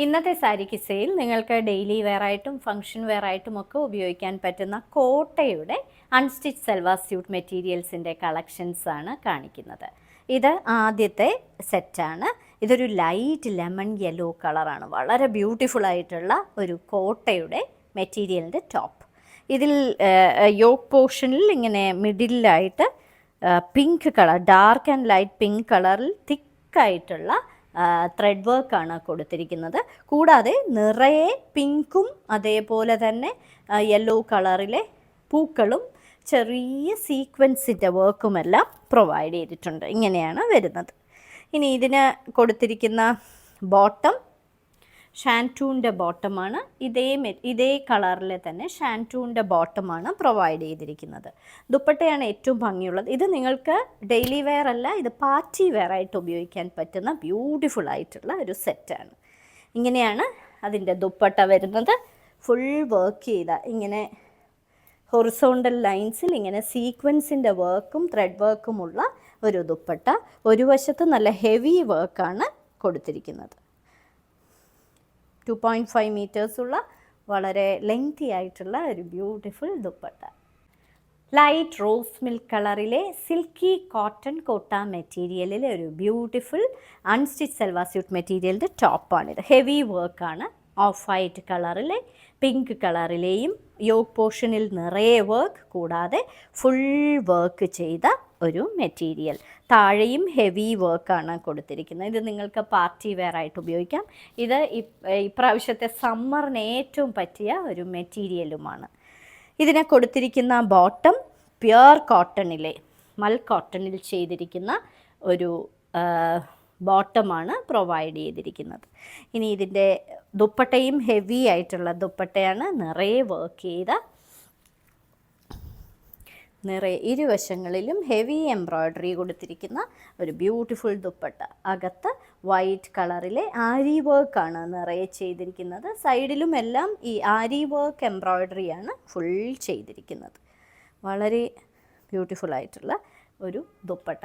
ഇന്നത്തെ സാരി കിസ്സയിൽ നിങ്ങൾക്ക് daily wear ആയിട്ടും ഫംഗ്ഷൻ വെയർ ആയിട്ടും ഒക്കെ ഉപയോഗിക്കാൻ പറ്റുന്ന കോട്ടയുടെ അൺസ്റ്റിച്ച് സൽവാർ സ്യൂട്ട് മെറ്റീരിയൽസിൻ്റെ കളക്ഷൻസ് ആണ് കാണിക്കുന്നത്. ഇത് ആദ്യത്തെ സെറ്റാണ്. ഇതൊരു ലൈറ്റ് ലെമൺ യെല്ലോ കളറാണ്. വളരെ ബ്യൂട്ടിഫുൾ ആയിട്ടുള്ള ഒരു കോട്ടയുടെ മെറ്റീരിയലിൻ്റെ ടോപ്പ്. ഇതിൽ യോക്ക് പോർഷനിൽ ഇങ്ങനെ മിഡിലായിട്ട് pink colour, dark and light pink കളറിൽ തിക്കായിട്ടുള്ള ത്രെഡ് വർക്കാണ് കൊടുത്തിരിക്കുന്നത്. കൂടാതെ നിറയെ പിങ്കും അതേപോലെ തന്നെ യെല്ലോ കളറിലെ പൂക്കളും ചെറിയ സീക്വൻസിൻ്റെ വർക്കുമെല്ലാം പ്രൊവൈഡ് ചെയ്തിട്ടുണ്ട്. ഇങ്ങനെയാണ് വരുന്നത്. ഇനി ഇതിന് കൊടുത്തിരിക്കുന്ന ബോട്ടം ഷാൻറ്റൂണിൻ്റെ ബോട്ടമാണ്. ഇതേ കളറിലെ തന്നെ ഷാൻറ്റൂണിൻ്റെ ബോട്ടമാണ് പ്രൊവൈഡ് ചെയ്തിരിക്കുന്നത്. ദുപ്പട്ടയാണ് ഏറ്റവും ഭംഗിയുള്ളത്. ഇത് നിങ്ങൾക്ക് ഡെയിലി വെയർ അല്ല, ഇത് പാർട്ടി വെയർ ആയിട്ട് ഉപയോഗിക്കാൻ പറ്റുന്ന ബ്യൂട്ടിഫുൾ ആയിട്ടുള്ള ഒരു സെറ്റാണ്. ഇങ്ങനെയാണ് അതിൻ്റെ ദുപ്പട്ട വരുന്നത്. ഫുൾ വർക്ക് ചെയ്ത ഇങ്ങനെ ഹൊറിസോണ്ടൽ ലൈൻസിൽ ഇങ്ങനെ സീക്വൻസിൻ്റെ വർക്കും ത്രെഡ് വർക്കുമുള്ള ഒരു ദുപ്പട്ട. ഒരു വശത്ത് നല്ല ഹെവി വർക്കാണ് കൊടുത്തിരിക്കുന്നത്. 2.5 മീറ്റേഴ്സുള്ള വളരെ ലെങ്തി ആയിട്ടുള്ള ഒരു beautiful dupatta. Light rose milk കളറിലെ സിൽക്കി കോട്ടൺ കോട്ട മെറ്റീരിയലിലെ ഒരു ബ്യൂട്ടിഫുൾ അൺസ്റ്റിച്ച് സൽവാർ സ്യൂട്ട് മെറ്റീരിയലിൻ്റെ ടോപ്പാണിത്. ഹെവി വർക്കാണ്. ഓഫ് വൈറ്റ് കളറിലെ പിങ്ക് കളറിലെയും യോക്ക് പോർഷനിൽ നിറയെ വർക്ക്, കൂടാതെ ഫുൾ വർക്ക് ചെയ്ത ഒരു മെറ്റീരിയൽ. താഴെയും ഹെവി വർക്കാണ് കൊടുത്തിരിക്കുന്നത്. ഇത് നിങ്ങൾക്ക് പാർട്ടി വെയർ ആയിട്ട് ഉപയോഗിക്കാം. ഇത് ഇപ്രാവശ്യത്തെ സമ്മറിന് ഏറ്റവും പറ്റിയ ഒരു മെറ്റീരിയലുമാണ്. ഇതിനെ കൊടുത്തിരിക്കുന്ന ബോട്ടം പ്യുർ കോട്ടണിലെ മൽ കോട്ടണിൽ ചെയ്തിരിക്കുന്ന ഒരു ബോട്ടമാണ് പ്രൊവൈഡ് ചെയ്തിരിക്കുന്നത്. ഇനി ഇതിൻ്റെ ദുപ്പട്ടയും ഹെവി ആയിട്ടുള്ള ദുപ്പട്ടയാണ്. നിറയെ വർക്ക് ചെയ്ത, നിറയെ ഇരുവശങ്ങളിലും ഹെവി എംബ്രോയ്ഡറി കൊടുത്തിരിക്കുന്ന ഒരു ബ്യൂട്ടിഫുൾ ദുപ്പട്ട. അകത്ത് വൈറ്റ് കളറിലെ ആരി വർക്കാണ് നിറയെ ചെയ്തിരിക്കുന്നത്. സൈഡിലും എല്ലാം ഈ ആരി വർക്ക് എംബ്രോയ്ഡറിയാണ് ഫുൾ ചെയ്തിരിക്കുന്നത്. വളരെ ബ്യൂട്ടിഫുൾ ആയിട്ടുള്ള ഒരു ദുപ്പട്ട.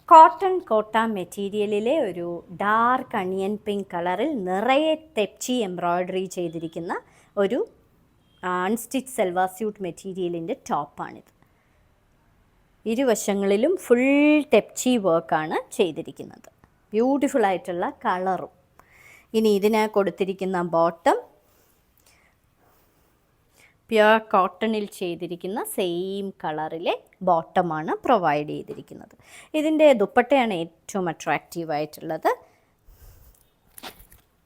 കോട്ടൺ കോട്ട മെറ്റീരിയലിലെ ഒരു ഡാർക്ക് അണിയൻ പിങ്ക് കളറിൽ നിറയെ തെപ്ചി എംബ്രോയ്ഡറി ചെയ്തിരിക്കുന്ന ഒരു അൺസ്റ്റിച്ച് സൽവാർ സ്യൂട്ട് മെറ്റീരിയലിൻ്റെ ടോപ്പാണിത്. ഇരുവശങ്ങളിലും ഫുൾ ടെപ്ചി വർക്കാണ് ചെയ്തിരിക്കുന്നത്. ബ്യൂട്ടിഫുൾ ആയിട്ടുള്ള കളറും. ഇനി ഇതിന് കൊടുത്തിരിക്കുന്ന ബോട്ടം പ്യുർ കോട്ടണിൽ ചെയ്തിരിക്കുന്ന സെയിം കളറിലെ ബോട്ടമാണ് പ്രൊവൈഡ് ചെയ്തിരിക്കുന്നത്. ഇതിൻ്റെ ദുപ്പട്ടയാണ് ഏറ്റവും അട്രാക്റ്റീവ് ആയിട്ടുള്ളത്.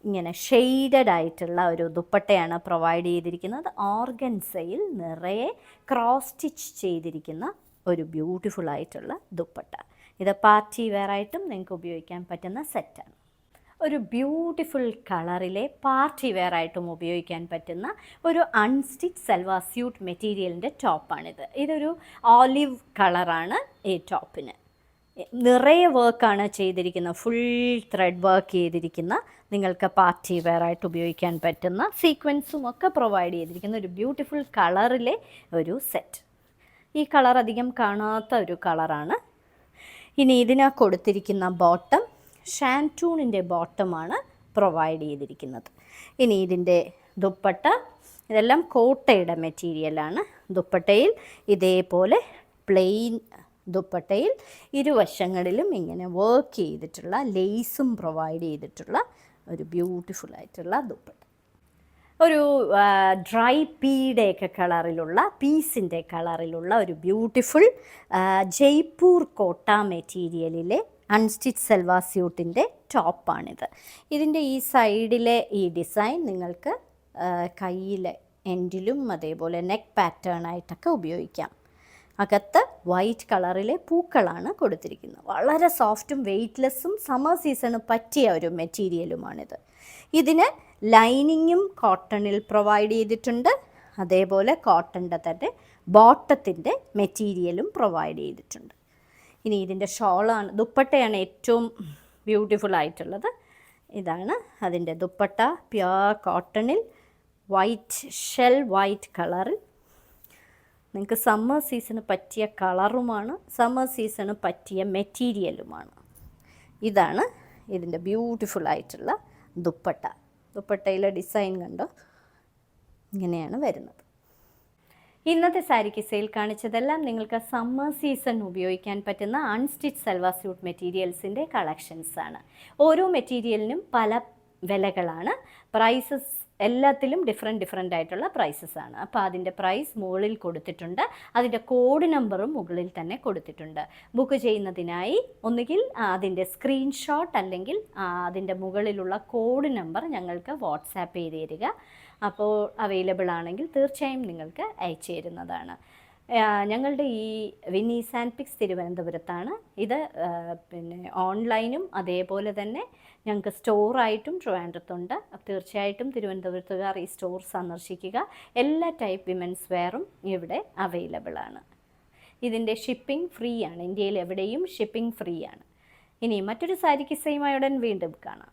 ഇങ്ങനെ ഷെയ്ഡഡ് ആയിട്ടുള്ള ഒരു ദുപ്പട്ടയാണ് പ്രൊവൈഡ് ചെയ്തിരിക്കുന്നത്. ഓർഗൻസയിൽ നിറയെ ക്രോസ് സ്റ്റിച്ച് ചെയ്തിരിക്കുന്ന ഒരു ബ്യൂട്ടിഫുൾ ആയിട്ടുള്ള ദുപ്പട്ട. ഇത് പാർട്ടി വെയർ ആയിട്ടും നിങ്ങൾക്ക് ഉപയോഗിക്കാൻ പറ്റുന്ന സെറ്റാണ്. ഒരു ബ്യൂട്ടിഫുൾ കളറിലെ പാർട്ടി വെയർ ആയിട്ടും ഉപയോഗിക്കാൻ പറ്റുന്ന ഒരു അൺസ്റ്റിച്ച് സൽവാർ സ്യൂട്ട് മെറ്റീരിയലിൻ്റെ ടോപ്പാണിത്. ഇതൊരു ഓലിവ് കളറാണ് ഈ ടോപ്പിന്. നിറയെ വർക്കാണ് ചെയ്തിരിക്കുന്നത്. ഫുൾ ത്രെഡ് വർക്ക് ചെയ്തിരിക്കുന്ന, നിങ്ങൾക്ക് പാർട്ടി വെയർ ആയിട്ട് ഉപയോഗിക്കാൻ പറ്റുന്ന സീക്വൻസും ഒക്കെ പ്രൊവൈഡ് ചെയ്തിരിക്കുന്ന ഒരു ബ്യൂട്ടിഫുൾ കളറിലെ ഒരു സെറ്റ്. ഈ കളർ അധികം കാണാത്ത ഒരു കളറാണ്. ഇനി ഇതിന് കൊടുത്തിരിക്കുന്ന ബോട്ടം ഷാൻറ്റൂണിൻ്റെ ബോട്ടമാണ് പ്രൊവൈഡ് ചെയ്തിരിക്കുന്നത്. ഇനി ഇതിൻ്റെ ദുപ്പട്ട, ഇതെല്ലാം കോട്ടയുടെ മെറ്റീരിയലാണ്. ദുപ്പട്ടയിൽ ഇതേപോലെ പ്ലെയിൻ ദുപ്പട്ടയിൽ ഇരുവശങ്ങളിലും ഇങ്ങനെ വർക്ക് ചെയ്തിട്ടുള്ള ലേസും പ്രൊവൈഡ് ചെയ്തിട്ടുള്ള ഒരു ബ്യൂട്ടിഫുൾ ആയിട്ടുള്ള ദുപ്പട്ട. ഒരു ഡ്രൈ പീയുടെയൊക്കെ കളറിലുള്ള, പീസിൻ്റെ കളറിലുള്ള ഒരു ബ്യൂട്ടിഫുൾ ജയ്പൂർ കോട്ട മെറ്റീരിയലിലെ അൺസ്റ്റിച്ച് സൽവാർ സ്യൂട്ടിൻ്റെ ടോപ്പാണിത്. ഇതിൻ്റെ ഈ സൈഡിലെ ഈ ഡിസൈൻ നിങ്ങൾക്ക് കയ്യിലെ എൻഡിലും അതേപോലെ നെക്ക് പാറ്റേൺ ആയിട്ടൊക്കെ ഉപയോഗിക്കാം. അകത്ത് വൈറ്റ് കളറിലെ പൂക്കളാണ് കൊടുത്തിരിക്കുന്നത്. വളരെ സോഫ്റ്റും വെയ്റ്റ്ലെസ്സും സമ്മർ സീസണ് പറ്റിയ ഒരു മെറ്റീരിയലുമാണിത്. ഇതിന് ലൈനിങ്ങും കോട്ടണിൽ പ്രൊവൈഡ് ചെയ്തിട്ടുണ്ട്. അതേപോലെ കോട്ടൻ്റെ തന്നെ ബോട്ടത്തിൻ്റെ മെറ്റീരിയലും പ്രൊവൈഡ് ചെയ്തിട്ടുണ്ട്. ഇനി ഇതിൻ്റെ ഷോളാണ്, ദുപ്പട്ടയാണ് ഏറ്റവും ബ്യൂട്ടിഫുൾ ആയിട്ടുള്ളത്. ഇതാണ് അതിൻ്റെ ദുപ്പട്ട. പ്യുർ കോട്ടണിൽ വൈറ്റ് ഷെൽ വൈറ്റ് കളറിൽ. നിങ്ങൾക്ക് സമ്മർ സീസണ് പറ്റിയ കളറുമാണ്, സമ്മർ സീസണ് പറ്റിയ മെറ്റീരിയലുമാണ്. ഇതാണ് ഇതിൻ്റെ ബ്യൂട്ടിഫുൾ ആയിട്ടുള്ള ദുപ്പട്ട. ദുപ്പട്ടയിലെ ഡിസൈൻ കണ്ടോ, ഇങ്ങനെയാണ് വരുന്നത്. ഇന്നത്തെ സാരി കിസയിൽ കാണിച്ചതെല്ലാം നിങ്ങൾക്ക് സമ്മർ സീസൺ ഉപയോഗിക്കാൻ പറ്റുന്ന അൺസ്റ്റിച്ച് സൽവാർ സ്യൂട്ട് മെറ്റീരിയൽസിൻ്റെ കളക്ഷൻസാണ്. ഓരോ മെറ്റീരിയലിനും പല വിലകളാണ്. പ്രൈസസ് എല്ലാത്തിലും ഡിഫറെൻ്റ് ആയിട്ടുള്ള പ്രൈസസ് ആണ്. അപ്പോൾ അതിൻ്റെ പ്രൈസ് മുകളിൽ കൊടുത്തിട്ടുണ്ട്, അതിൻ്റെ കോഡ് നമ്പറും മുകളിൽ തന്നെ കൊടുത്തിട്ടുണ്ട്. ബുക്ക് ചെയ്യുന്നതിനായി ഒന്നുകിൽ അതിൻ്റെ സ്ക്രീൻഷോട്ട് അല്ലെങ്കിൽ അതിൻ്റെ മുകളിലുള്ള കോഡ് നമ്പർ ഞങ്ങൾക്ക് വാട്സാപ്പ് ചെയ്ത് തരിക. അപ്പോൾ അവൈലബിൾ ആണെങ്കിൽ തീർച്ചയായും നിങ്ങൾക്ക് അയച്ചു തരുന്നതാണ്. ഞങ്ങളുടെ ഈ വിന്നീസ് ആൻഡ് പിക്സ് തിരുവനന്തപുരത്താണ്. ഇത് പിന്നെ ഓൺലൈനും അതേപോലെ തന്നെ ഞങ്ങൾക്ക് സ്റ്റോറായിട്ടും ട്രിവാൻഡ്രത്തുണ്ട്. തീർച്ചയായിട്ടും തിരുവനന്തപുരത്തുകാർ ഈ സ്റ്റോർ സന്ദർശിക്കുക. എല്ലാ ടൈപ്പ് വിമൻസ് വെയറും ഇവിടെ അവൈലബിൾ ആണ്. ഇതിൻ്റെ ഷിപ്പിംഗ് ഫ്രീ ആണ്. ഇന്ത്യയിൽ എവിടെയും ഷിപ്പിംഗ് ഫ്രീ ആണ്. ഇനി മറ്റൊരു സാരി കിസ്സയുമായി ഉടൻ വീണ്ടും കാണാം.